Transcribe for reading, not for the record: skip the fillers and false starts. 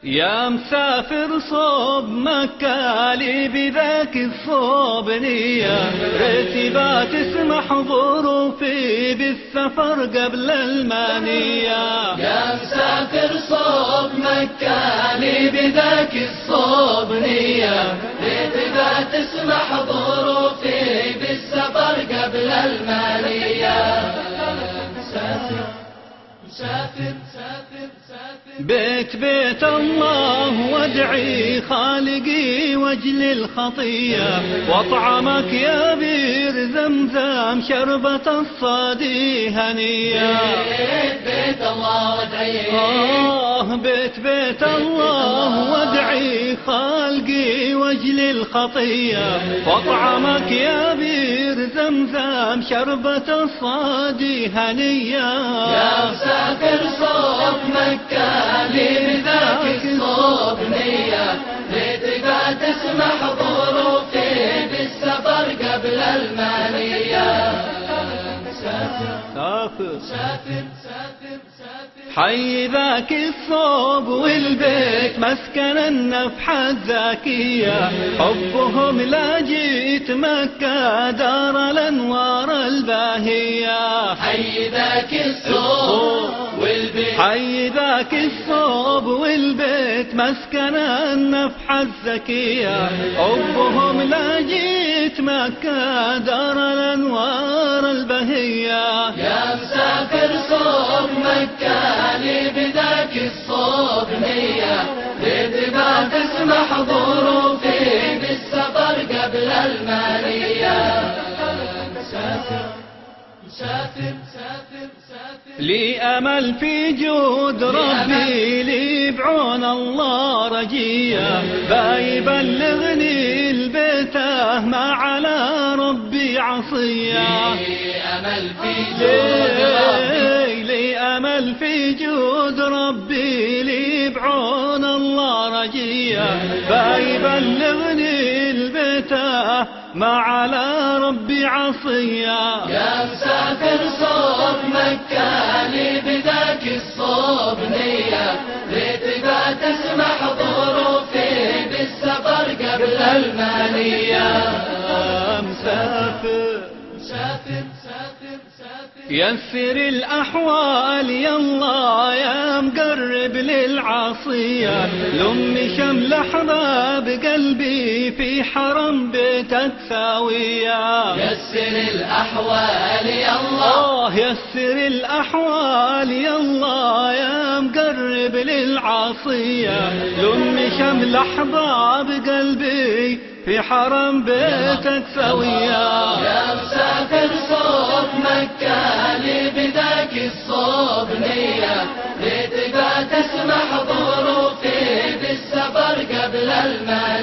يا مسافر صوب مكة لي بذاك الصوب نية، رتبات تسمح ظروفي بالسفر قبل المانية. يا مسافر صوب مكة لي بذاك الصوب نية، رتبات تسمح ظروفي بالسفر قبل المانية. مسافر مسافر مسافر بيت الله وادعي خالقي واجل الخطية، واطعمك يا بير زمزم شربة الصادي هنية. بيت الله وادعي بيت الله وادعي خالقي واجل الخطية، واطعمك يا بير زمزم شربة الصادي هنية. يا مسافر صوب مكة لي بذاك الصوب نية، رتبة تسمح ظروفي بالسفر قبل المانية. مسافر سافر مسافر مسافر حي ذاك الصوب والبيت مسكن النفحة الزاكية، حبهم لا جيت مكة دار الأنوار الباهية. حي ذاك الصوب والبيت، حي ذاك الصوب والبيت مسكن النفحة الزكية، حبهم لا جيت مكة دار الأنوار البهية. يا مسافر صوب مكة لي بذاك الصوب نية، رتبة تسمح ظروفي بالسفر قبل المانية. مسافر مسافر مسافر لي أمل في جود ربي لي بعون الله رجية، بيبلغني البيته ما على ربي عصية. لي أمل في جود ربي، لي أمل في جود ربي لي بعون الله رجية، بيبلغني البيته ما على ربي عصية. يا مسافر صوب مكة لي بذاك الصوب نية، رتبة تسمح ظروفي بالسفر قبل المانية. مسافر مسافر مسافر مسافر يسر الأحوال يلا يا مقرب للعصية، لم شمل أحباب قلبي في حرم بيتك ساوية. يسر الأحوال يا الله، يسر الأحوال يلا يا مقرب للعصية، لم شمل أحباب قلبي في حرم بيتك سوية. يا مسافر صوب مكة لي بذاك الصوب نية، رتبة تسمح ظروفي بالسفر قبل المانية.